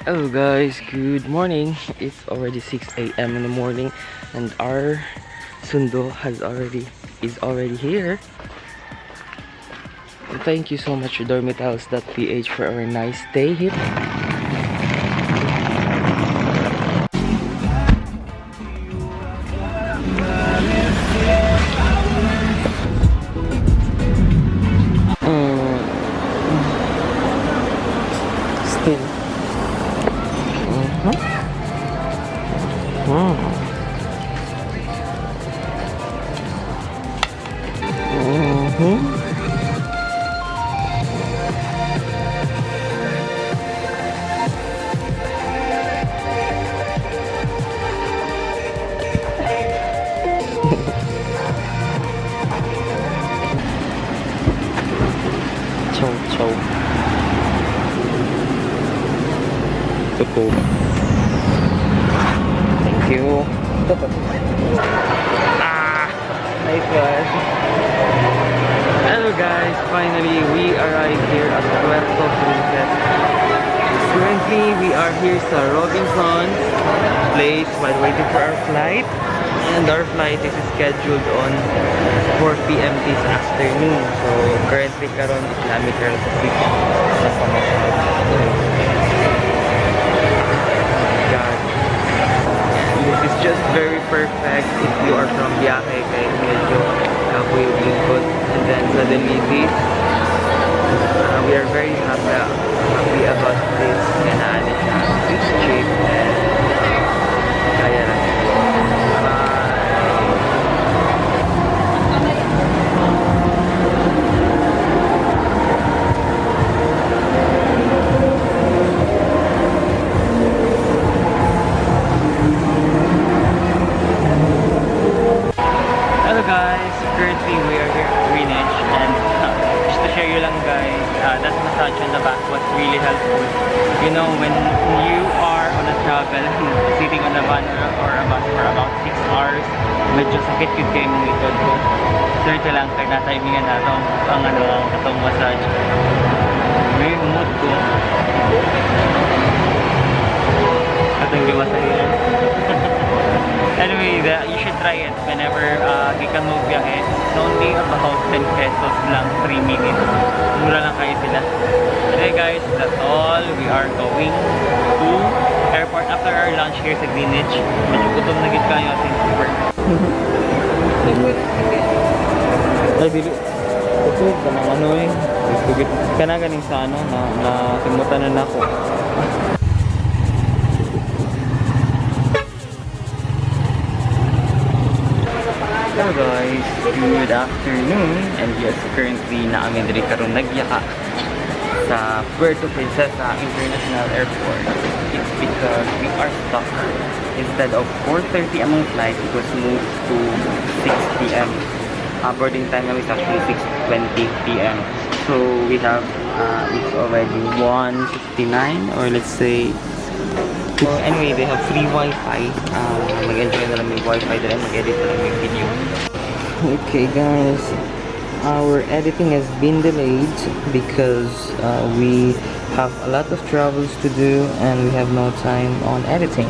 Hello guys, good morning. It's already 6 a.m. in the morning and our sundo is already here. And thank you so much dormitals.ph for our nice stay here. Still. Chow chow. Tupo. Thank you. Nice one. Hello guys, finally we arrived here at Puerto Princesa. Currently we are here sa Robinson's place while waiting for our flight. And our flight is scheduled on 4 p.m. this afternoon. So currently karon Islamic Republic sa Palawan. God. This is just very perfect if you are from biyahe kay medyo kapoy yung lingkod. And then suddenly this, we are very happy about this kanaan siya. It's cheap and kaya lang. Hello guys, currently we are here at Greenwich and just to share you lang guys, that massage on the back was really helpful. You know, when you are on a travel, sitting on a van or a bus for about 6 hours, medyo sakit yun kayo mong likod ko. Swerte lang kaya na-timingan na ito ang katong massage. May mood ko. Katong limasahin. Anyway, you should try it whenever you can move biyahe. It's only about 10 pesos lang, 3 minutes. Mura lang kayo sila. Okay guys, that's all. We are going to airport after our lunch here sa Greenwich. Medyo gutom na gid kayo since we work. Ay, dili. Kusog, kanang ano eh. Kanaganing sa ano, na timutan na ako. Hello guys, good afternoon, and yes, currently namin diri karon nagyaka sa Puerto Princesa International Airport. It's because we are stuck. Instead of 4:30 among flight, it was moved to 6 p.m. Boarding time is actually 6:20 p.m. So we have it's already 1:59, or let's say. So anyway, they have free Wi-Fi. Mag-enjoy na lang yung Wi-Fi dahil mag-edit na lang yung video. Okay guys, our editing has been delayed because we have a lot of travels to do and we have no time on editing.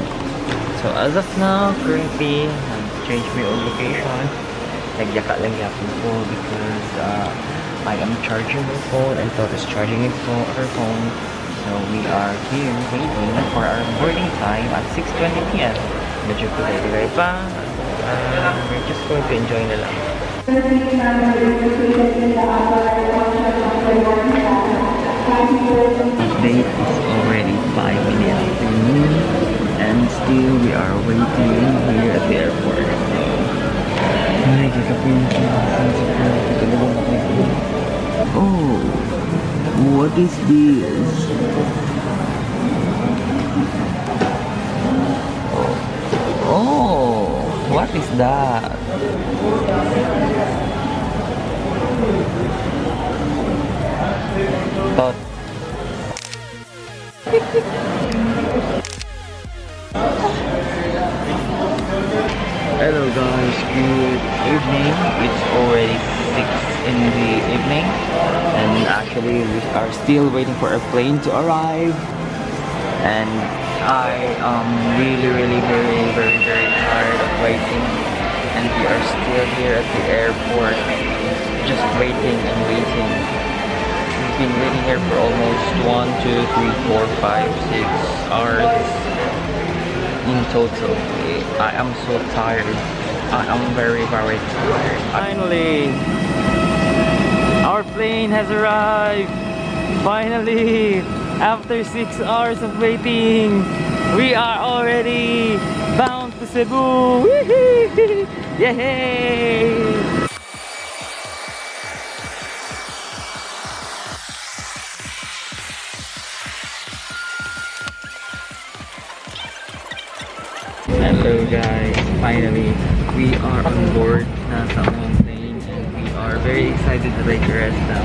So as of now, currently, I've changed my own location. Nagyaka lang yapon ko because I am charging my phone and Totz is charging her phone. So we are here waiting for our boarding time at 6:20 p.m. Medyo tulay pa. We're just going to enjoy na lang. Date is already 5 in the afternoon and still we are waiting here at the airport. Oh, what is this? Oh, what is that? Totz. Hello guys, good evening. It's already 6 in the evening and actually we are still waiting for our plane to arrive. And I am really very tired of waiting. And we are still here at the airport, just waiting and waiting. We've been waiting here for almost 1, 2, 3, 4, 5, 6 hours in total. I am so tired. I am very tired. Finally, our plane has arrived. Finally, after 6 hours of waiting, we are already bound to Cebu. Yay! Hello guys, finally we are on board nasa plane and we are very excited to take a rest now.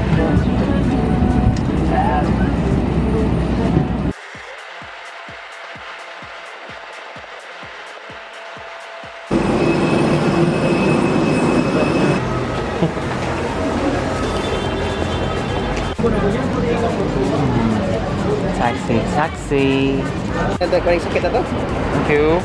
Taxi. Koneksi kita to? Thank you.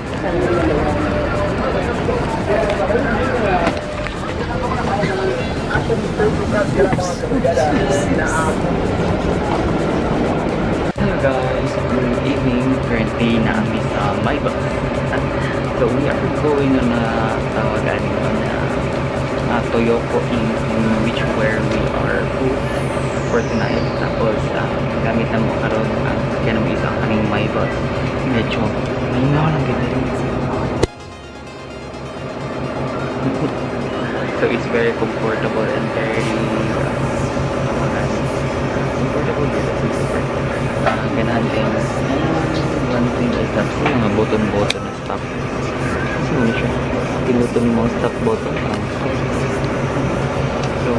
Hello guys, good evening. Currently naami sa my bus. So we are going on Toyoko in which where we are for tonight. Tapos gamit na mo karon ang sakyan mo isang kaming my bus. Medyo mingaw lang ganda rin. So it's very comfortable and very comfortable dito sa super. Ganahan din. One thing is that mga button na stop. Kasi mo siya. Pinuto ni mga stop button. So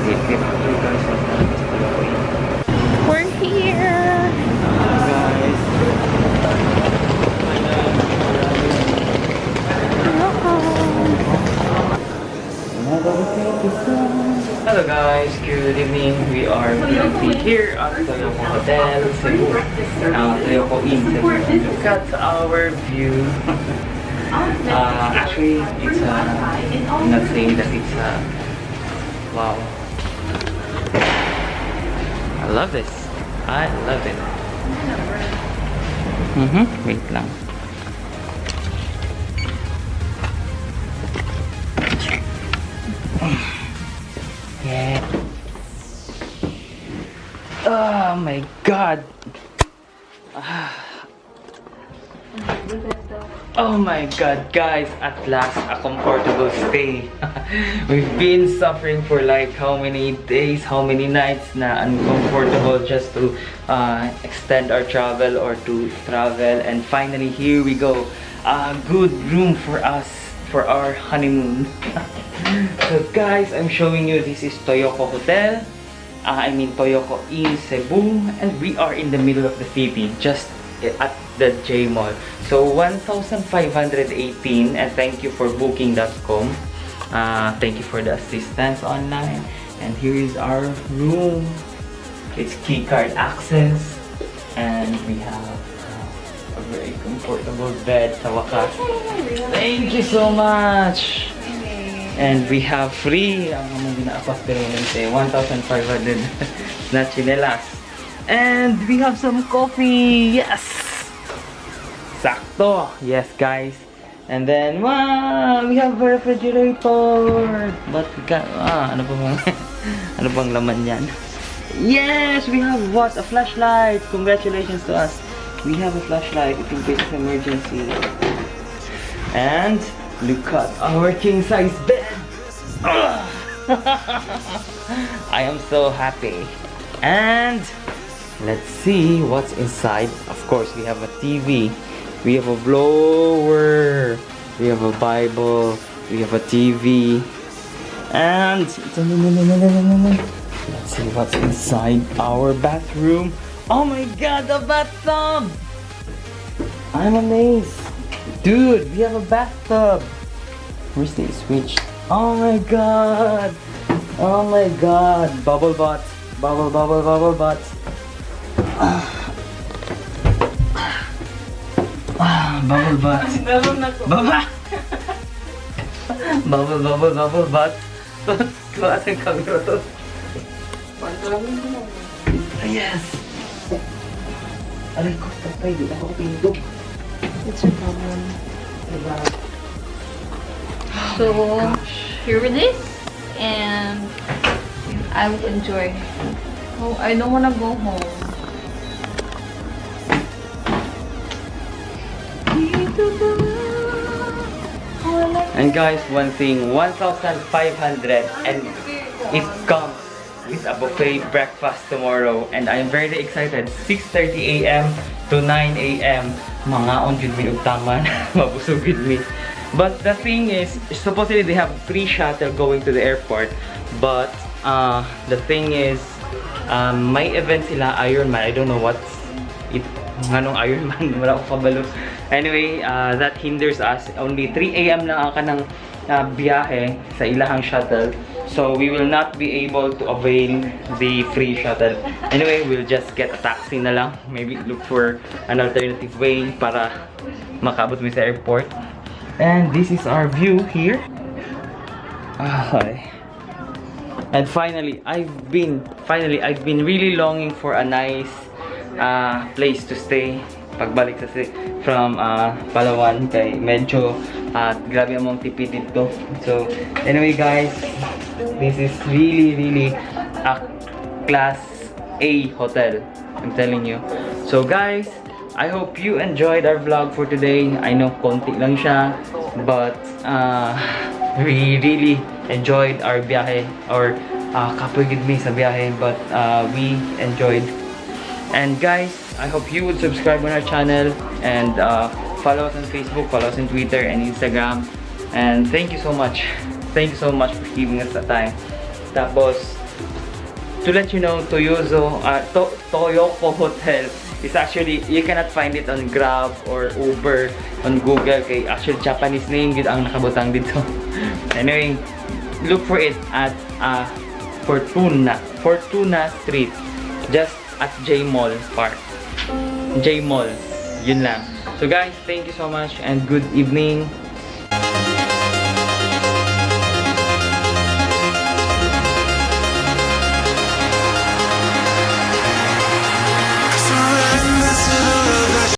wait guys. We're here! Guys. Hello guys, good evening. We are currently here at Toyoko Hotel, Cebu. Toyoko in Cebu. Look at our view. Actually, it's I'm not saying that it's wow. I love this. I love it. Wait lang. Yeah. Oh my god. Oh my god, guys, at last a comfortable stay. We've been suffering for like how many days, how many nights na uncomfortable just to extend our travel or to travel, and finally here we go. A good room for us for our honeymoon. So guys, I'm showing you, this is Toyoko Hotel. I mean Toyoko in Cebu, and we are in the middle of the city, just at the J Mall. So 1,518, and thank you for booking.com. Thank you for the assistance online. And here is our room. It's keycard access, and we have a very comfortable bed sa wakas. Thank you so much. And we have free, ang mga ginaapas pero nante 1,500 na chinelas. And we have some coffee. Yes. Sakto. Yes, guys. And then, wow, we have a refrigerator. But, ano pa bang, ano bang laman yan? Yes, we have what? A flashlight. Congratulations to us. We have a flashlight in case of emergency. And, look at our king size bed. I am so happy. And, let's see what's inside. Of course, we have a TV. We have a blower. We have a Bible. We have a TV. And let's see what's inside our bathroom. Oh my god, the bathtub! I'm amazed. Dude, we have a bathtub. Where's the switch? Oh my god. Oh my god. Bubble butt. Bubble butt. Bubble butt. Baba! Bubble butt. Tuwa sa camera to. Yes! Aray ko, tapay. Di ako pindog. It's your problem. So, here it is. And I will enjoy. Oh, I don't wanna go home. And guys, one thing, 1,500 and it comes with a buffet breakfast tomorrow and I'm very excited. 6:30 a.m. to 9 a.m. Mangaon jud mi og taman, mabusog jud mi. But the thing is, supposedly they have free shuttle going to the airport, but the thing is, may event sila Ironman. I don't know what's it. Nganong Ironman, wala ko kabalo. Anyway, that hinders us. Only 3 a.m. lang ang kanang biyahe sa ilahang shuttle. So we will not be able to avail the free shuttle. Anyway, we'll just get a taxi na lang. Maybe look for an alternative way para makabot mo sa airport. And this is our view here. And finally, I've been really longing for a nice place to stay pagbalik from Palawan kay medyo grabe among tipid dito. So anyway guys, this is really a class A hotel, I'm telling you. So guys, I hope you enjoyed our vlog for today. I know konti lang siya, but we really enjoyed our biyahe, or kapagid mi sa biyahe, but we enjoyed. And guys, I hope you would subscribe on our channel and follow us on Facebook, follow us on Twitter and Instagram. And thank you so much. Thank you so much for giving us the time. Tapos, to let you know, Toyoko Hotel is actually, you cannot find it on Grab or Uber on Google. Kay actually Japanese name yun ang nakabutang dito. Anyway, look for it at Fortuna Street, just at J Mall Park. J Mall, yun lang. So guys, thank you so much and good evening.